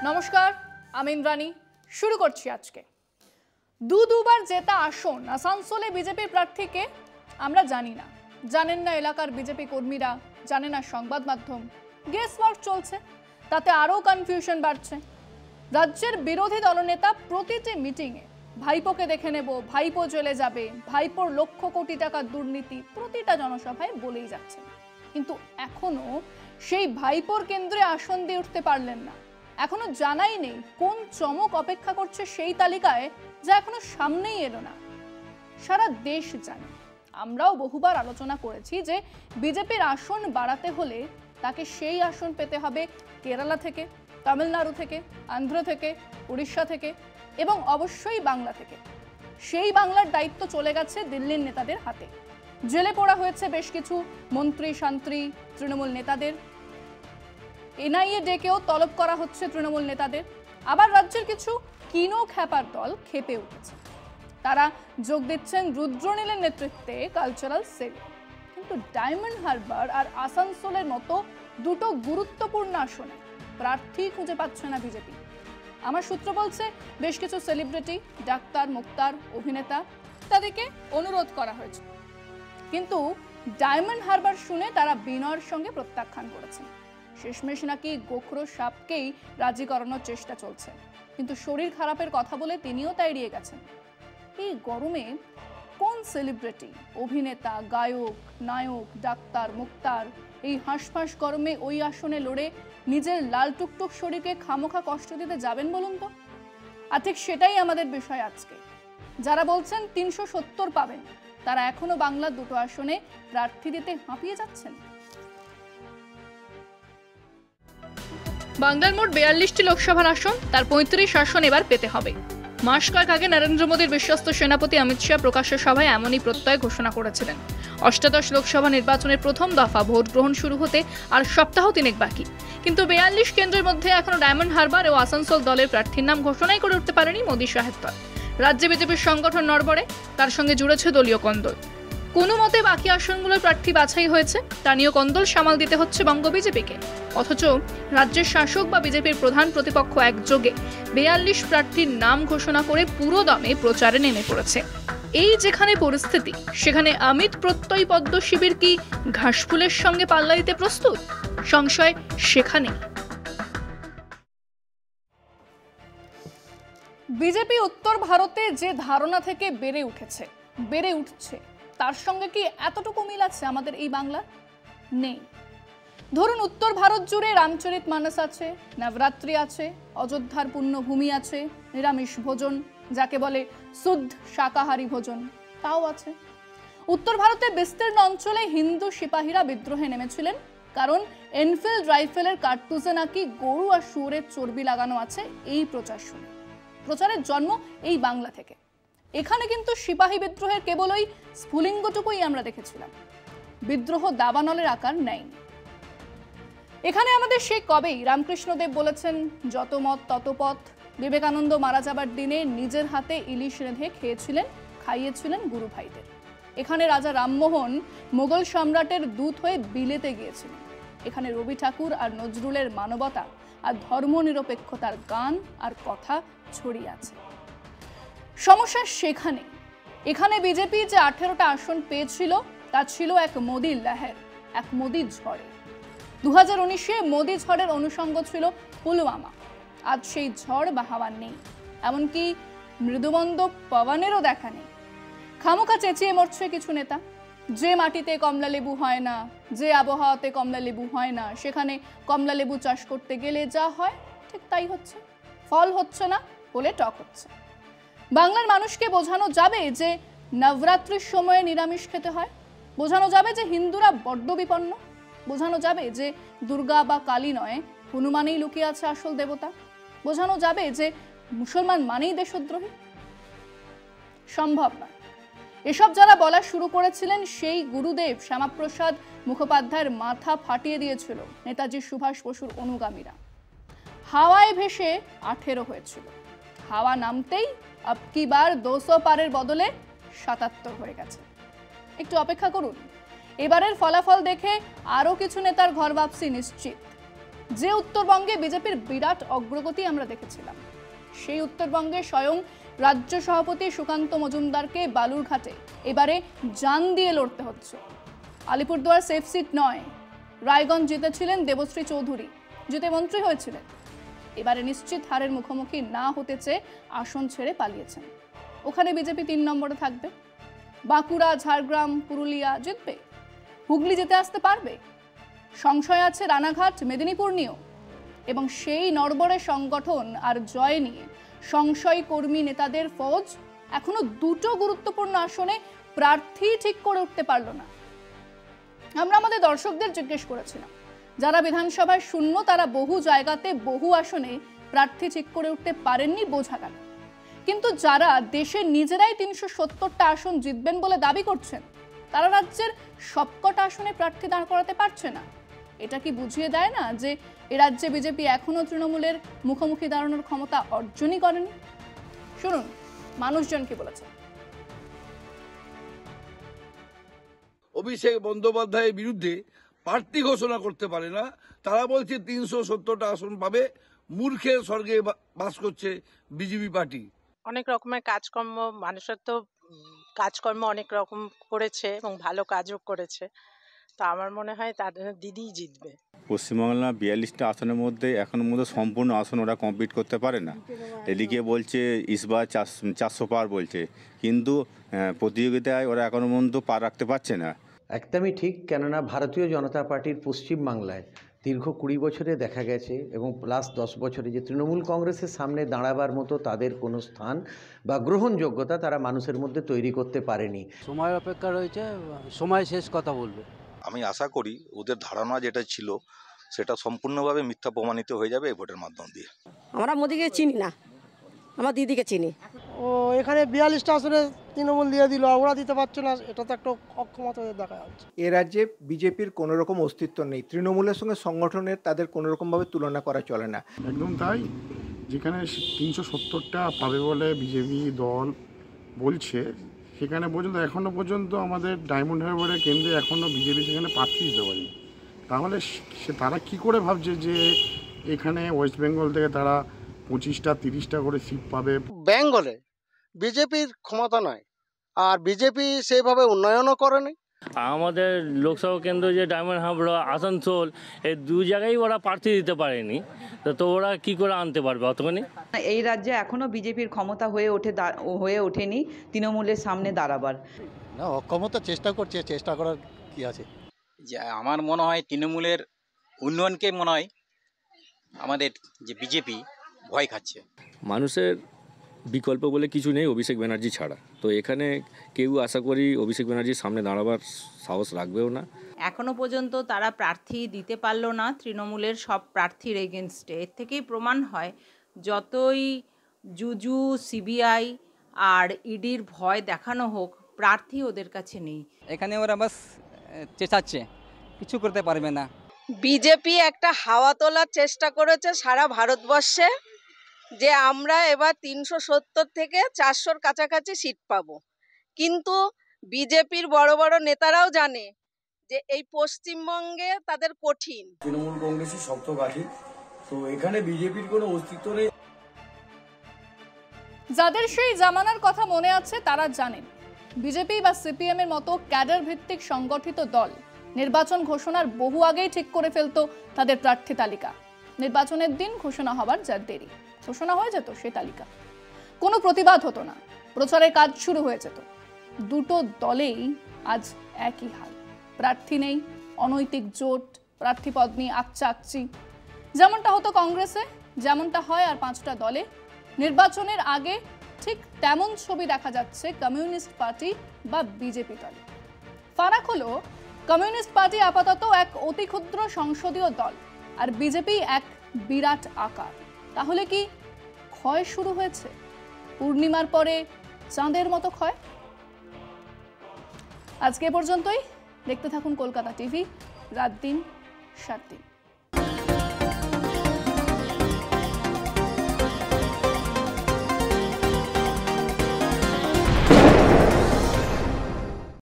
নমস্কার, আমি ইন্দ্রাণী। শুরু করছি আজকে। দুবার জেতা আসন আসানসোলে বিজেপির প্রার্থীকে আমরা জানি না, জানেন না এলাকার বিজেপি কর্মীরা, জানে না সংবাদ মাধ্যম। গেস ওয়ার্ক চলছে, তাতে আরও কনফিউশন বাড়ছে। রাজ্যের বিরোধী দলনেতা প্রতিটি মিটিংয়ে ভাইপোকে দেখে নেব, ভাইপো জেলে যাবে, ভাইপোর লক্ষ কোটি টাকার দুর্নীতি প্রতিটা জনসভায় বলেই যাচ্ছেন। কিন্তু এখনো সেই ভাইপোর কেন্দ্রে আসন দিয়ে উঠতে পারলেন না। এখনো জানাই নেই কোন চমক অপেক্ষা করছে সেই তালিকায়, যা এখনো সামনেই এলো না। সারা দেশ জানে, আমরাও বহুবার আলোচনা করেছি যে বিজেপির আসন বাড়াতে হলে তাকে সেই আসন পেতে হবে কেরালা থেকে, তামিলনাড়ু থেকে, আন্ধ্র থেকে, উড়িষ্যা থেকে এবং অবশ্যই বাংলা থেকে। সেই বাংলার দায়িত্ব চলে গেছে দিল্লির নেতাদের হাতে। জেলে পড়া হয়েছে বেশ কিছু মন্ত্রী শান্ত্রী তৃণমূল নেতাদের। এনআইএ ডেকেও তলব করা হচ্ছে তৃণমূল নেতাদের। আবার রাজ্যের কিছু কিনো খ্যাপার দল খেপে উঠেছে। তারা যোগ দিচ্ছেন রুদ্রনীলের নেতৃত্বে কালচারাল সেলে। কিন্তু ডায়মন্ড হারবার আর আসানসোলের মতো দুটো গুরুত্বপূর্ণ আসনে প্রার্থী খুঁজে পাচ্ছে না বিজেপি। আমার সূত্র বলছে বেশ কিছু সেলিব্রিটি, ডাক্তার, মুক্তার, অভিনেতা তাদেরকে অনুরোধ করা হয়েছে, কিন্তু ডায়মন্ড হারবার শুনে তারা বিনয়ের সঙ্গে প্রত্যাখ্যান করেছেন। শেষমেশ নাকি গোখরো সাপকেই রাজি করানোর চেষ্টা চলছে, কিন্তু শরীর খারাপের কথা বলে তিনিও তা এড়িয়ে গেছেন। এই গরমে কোন সেলিব্রিটি, অভিনেতা, গায়ক, নায়ক, ডাক্তার, মুক্তার এই হাঁসফাঁস গরমে ওই আসনে লড়ে নিজের লাল টুকটুক শরীরকে খামোখা কষ্ট দিতে যাবেন বলুন তো? আর ঠিক সেটাই আমাদের বিষয় আজকে। যারা বলছেন 370 পাবেন, তারা এখনো বাংলার দুটো আসনে প্রার্থী দিতে হাঁপিয়ে যাচ্ছেন। বাংলার মোট 42টি লোকসভার আসন, তার 35 আসন এবার পেতে হবে। মাস কয়েক আগে নরেন্দ্র মোদীর বিশ্বস্ত সেনাপতি অমিত শাহ প্রকাশ্য সভায় এমনই প্রত্যয় ঘোষণা করেছিলেন। অষ্টাদশ লোকসভা নির্বাচনের প্রথম দফা ভোট গ্রহণ শুরু হতে আর সপ্তাহ তিনেক বাকি, কিন্তু 42 কেন্দ্রের মধ্যে এখনো ডায়মন্ড হারবার ও আসানসোল দলের প্রার্থীর নাম ঘোষণাই করে উঠতে পারেনি মোদী সাহেব দল। রাজ্যে বিজেপির সংগঠন নড়বড়ে, তার সঙ্গে জুড়েছে দলীয় কন্দল। কোনো মতে বাকি আসনগুলোর প্রার্থী বাছাই হয়েছে, তা নিয়েও কন্দল সামাল দিতে হচ্ছে বঙ্গ বিজেপিকে। অথচ রাজ্যের শাসক বা বিজেপির প্রধান প্রতিপক্ষ একযোগে 42 প্রার্থীর নাম ঘোষণা করে পুরো দমে প্রচারে নেমে পড়েছে। এই যেখানে পরিস্থিতি, সেখানে অমিত প্রত্যয় পদ্ম শিবির কি ঘাসফুলের সঙ্গে পাল্লা দিতে প্রস্তুত? সংশয় সেখানে। বিজেপি উত্তর ভারতে যে ধারণা থেকে বেড়ে উঠছে, তার সঙ্গে কি এতটুকু মিল আছে আমাদের এই বাংলা? নেই। ধরুন, উত্তর ভারত জুড়ে রামচরিত মানস আছে, নবরাত্রি আছে, অযোধ্যার পুণ্যভূমি আছে, নিরামিষ ভোজন যাকে বলে শুদ্ধ শাকাহারী ভোজন তাও আছে। উত্তর ভারতের বিস্তীর্ণ অঞ্চলে হিন্দু সিপাহীরা বিদ্রোহে নেমেছিলেন, কারণ এনফিল্ড রাইফেলের কার্তুজে নাকি গরু আর শুয়োরের চর্বি লাগানো আছে। এই প্রচারের জন্ম এই বাংলা থেকে। এখানে কিন্তু সিপাহী বিদ্রোহের কেবল ওই স্ফুলিঙ্গটুকুই আমরা দেখেছিলাম, বিদ্রোহ দাবানলের আকার নেয়নি। এখানে আমাদের সেই কবেই রামকৃষ্ণদেব বলেছেন, যত মত তত পথ। বিবেকানন্দ মারা যাবার দিনে নিজের হাতে ইলিশ রেঁধে খাইয়েছিলেন গুরু ভাইদের। এখানে রাজা রামমোহন মোগল সম্রাটের দূত হয়ে বিলেতে গিয়েছিলেন। এখানে রবি ঠাকুর আর নজরুলের মানবতা আর ধর্মনিরপেক্ষতার গান আর কথা ছড়িয়ে আছে। সমস্যা সেখানে। এখানে বিজেপি যে 18টা আসন পেয়েছিল, তা ছিল এক মোদী লহর, এক মোদী ঝড়ে। 2019-এ মোদী ঝড়ের অনুষঙ্গ ছিল পুলওয়ামা। আজ সেই ঝড় বা হাওয়া নেই, এমনকি মৃদুমন্দ পবনেরও দেখা নেই। খামোখা চেঁচিয়ে মরছে কিছু নেতা। যে মাটিতে কমলা লেবু হয় না, যে আবহাওয়াতে কমলা লেবু হয় না, সেখানে কমলা লেবু চাষ করতে গেলে যা হয় ঠিক তাই হচ্ছে। ফল হচ্ছে না বলে টক হচ্ছে। বাংলার মানুষকে বোঝানো যাবে যে নবরাত্রির সময়ে নিরামিষ খেতে হয়, বোঝানো যাবে যে হিন্দুরা বড্ড বিপন্ন, বোঝানো যাবে যে দুর্গা বা কালী নয়, হনুমানেই লুকিয়ে আছে আসল দেবতা, বোঝানো যাবে যে মুসলমান মানেই দেশদ্রোহী। সম্ভব নয়। এসব যারা বলা শুরু করেছিলেন, সেই গুরুদেব শ্যামাপ্রসাদ মুখোপাধ্যায়ের মাথা ফাটিয়ে দিয়েছিল নেতাজি সুভাষ বসুর অনুগামীরা। হাওয়ায় ভেসে 18 হয়েছিল, হাওয়া নামতেই আবকি বার 200 পারের বদলে 77 হয়ে গেছে। একটু অপেক্ষা করুন, এবারের ফলাফল দেখে আরো কিছু নেতার ঘর বাপসি নিশ্চিত। যে উত্তরবঙ্গে বিজেপির বিরাট অগ্রগতি আমরা দেখেছিলাম, সেই উত্তরবঙ্গে স্বয়ং রাজ্য সভাপতি সুকান্ত মজুমদারকে বালুরঘাটে এবারে জান দিয়ে লড়তে হচ্ছে। আলিপুরদুয়ার সেফ সিট নয়, রায়গঞ্জ জিতেছিলেন দেবশ্রী চৌধুরী, জিতে মন্ত্রী হয়েছিলেন। এবারে নিশ্চিত হারের মুখোমুখি না হতে চেয়ে আসন ছেড়ে পালিয়েছেন। ওখানে বিজেপি 3 নম্বরে থাকবে। বাঁকুড়া, ঝাড়গ্রাম, পুরুলিয়া জিতবে। হুগলি যেতে আসতে পারবে। সংশয় আছে রানাঘাট, মেদিনীপুর নিয়েও। এবং সেই নড়বড়ে সংগঠন আর জয় নিয়ে সংশয় কর্মী নেতাদের ফৌজ এখনো 2টো গুরুত্বপূর্ণ আসনে প্রার্থী ঠিক করে উঠতে পারল না। আমরা আমাদের দর্শকদের জিজ্ঞেস করেছিলাম, যারা বিধানসভায় শূন্য তারা বহু জায়গাতে বহু আসনে প্রার্থী ঠিক করে উঠতে পারেননি, বোঝা গেল। কিন্তু যারা দেশের নিজেরাই 370টা আসন জিতবেন বলে দাবি করছেন, তারা রাজ্যের সবকটা আসনে প্রার্থী দাঁড় করাতে পারছে না। এটা কি বুঝিয়ে দেয় না যে এ রাজ্যে বিজেপি এখনো তৃণমূলের মুখোমুখি দাঁড়ানোর ক্ষমতা অর্জনই করেনি? শুনুন মানুষজন কি বলেছে। অভিষেক বন্দ্যোপাধ্যায়ের বিরুদ্ধে প্রার্থী ঘোষণা করতে পারে না। তারা বলছে 370টা আসন পাবে। মূর্খের স্বর্গে বাস করছে বিজেপি পার্টি। অনেক রকমের কাজকর্ম, মানুষের তো কাজকর্ম অনেক রকম করেছে এবং ভালো কাজও করেছে। তো আমার মনে হয় তাদের দিদিই জিতবে। পশ্চিমবাংলা 42টা আসনের মধ্যে এখনো মধ্যে সম্পূর্ণ আসন ওরা কমপ্লিট করতে পারে না। এদিকে বলছে ইসবার 400 পার বলছে, কিন্তু প্রতিযোগিতায় ওরা এখনো পর্যন্ত পার রাখতে পারছে না। একদমই ঠিক, কেননা ভারতীয় জনতা পার্টির পশ্চিমবাংলায় দীর্ঘ 20 বছরে দেখা গেছে এবং প্লাস 10 বছরে যে তৃণমূল কংগ্রেসের সামনে দাঁড়াবার মতো তাদের কোনো স্থান বা গ্রহণযোগ্যতা তারা মানুষের মধ্যে তৈরি করতে পারেনি। সময়ের অপেক্ষা রয়েছে, সময় শেষ কথা বলবে। আমি আশা করি ওদের ধারণা যেটা ছিল সেটা সম্পূর্ণভাবে মিথ্যা প্রমাণিত হয়ে যাবে এই ভোটের মাধ্যম দিয়ে। আমরা মোদিকে চিনি না, আমার দিদিকে চিনি। ও এখানে 42টা আসনে তৃণমূল দিয়ে দিল, ওরা দিতে পারছে না, এটা তো একটা অক্ষমতা দেখা যাচ্ছে। এ রাজ্যে বিজেপির কোনো রকম অস্তিত্ব নেই। তৃণমূলের সঙ্গে সংগঠনের তাদের কোনো রকমভাবে তুলনা করা চলে না। একদম তাই। যেখানে 370টা পাবে বলে বিজেপি দল বলছে, সেখানে পর্যন্ত এখনও পর্যন্ত আমাদের ডায়মন্ড হারবারের কেন্দ্রে এখনও বিজেপি সেখানে প্রার্থী দিতে পারেনি। তাহলে তারা কি করে ভাবছে যে এখানে ওয়েস্ট বেঙ্গল থেকে তারা 25টা 30টা করে সিট পাবে? বেঙ্গলে বিজেপির ক্ষমতা নাই, আর বিজেপি সেইভাবে উন্নয়নও করেনি। আমাদের লোকসভা কেন্দ্র যে ডায়মন্ড হারবার, আসানসোল, এই 2 জায়গায় ওরা প্রার্থী দিতে পারেনি। তো ওরা কি করে আনতে পারবে অতখানি? এই রাজ্যে এখনো বিজেপির ক্ষমতা হয়ে ওঠেনি তৃণমূলের সামনে দাঁড়াবার। না, অক্ষমতা চেষ্টা করছে, চেষ্টা করার কি আছে। যে আমার মনে হয় তৃণমূলের উন্নয়নকে মনে হয় আমাদের যে বিজেপি ভয় খাচ্ছে। মানুষের বিকল্প বলে কিছু নেই অভিষেক ব্যানার্জি ছাড়া। তো এখানে কেউ আশা করি অভিষেক ব্যানার্জির সামনে দাঁড়াবার সাহস রাখবেও না। এখনো পর্যন্ত তারা প্রার্থী দিতে পারলো না তৃণমূলের সব প্রার্থীর এগেনস্টে। এর থেকেই প্রমাণ হয় যতই জুজু, সিবিআই আর ইডির ভয় দেখানো হোক, প্রার্থী ওদের কাছে নেই। এখানে ওরা বাস চেঁচাচ্ছে, কিছু করতে পারবে না। বিজেপি একটা হাওয়া তোলার চেষ্টা করেছে সারা ভারতবর্ষে, যে আমরা এবার 370 থেকে 400-র কাছাকাছি সিট পাবো। কিন্তু বিজেপির বড় বড় নেতারাও জানে যে এই পশ্চিমবঙ্গে তাদের কঠিন। তৃণমূল কংগ্রেসই শক্তবাদী, তো এখানে বিজেপির কোনো অস্তিত্ব নেই। যাদের সেই জামানার কথা মনে আছে তারা জানেন, বিজেপি বা সিপিএম এর মতো ক্যাডার ভিত্তিক সংগঠিত দল নির্বাচন ঘোষণার বহু আগেই ঠিক করে ফেলতো তাদের প্রার্থী তালিকা। নির্বাচনের দিন ঘোষণা হবার যার দেরি, ঘোষণা হয়ে যেত সে তালিকা। কোনো প্রতিবাদ হতো না, প্রচারের কাজ শুরু হয়ে যেত। 2টো দলেই আজ একই হাল, প্রার্থী নেই, অনৈতিক জোট, প্রার্থী পদ নিয়ে আকচি। যেমনটা হতো কংগ্রেসে, যেমনটা হয় আর 5টা দলে, নির্বাচনের আগে ঠিক তেমন ছবি দেখা যাচ্ছে কমিউনিস্ট পার্টি বা বিজেপি দলে। ফারাক হলো কমিউনিস্ট পার্টি আপাতত এক অতি ক্ষুদ্র সংসদীয় দল, আর বিজেপি এক বিরাট আকার। তাহলে কি ক্ষয় শুরু হয়েছে? পূর্ণিমার পরে চাঁদের মতো ক্ষয়? আজকে পর্যন্তই। দেখতে থাকুন কলকাতা টিভি, রাত দিন 7 দিন।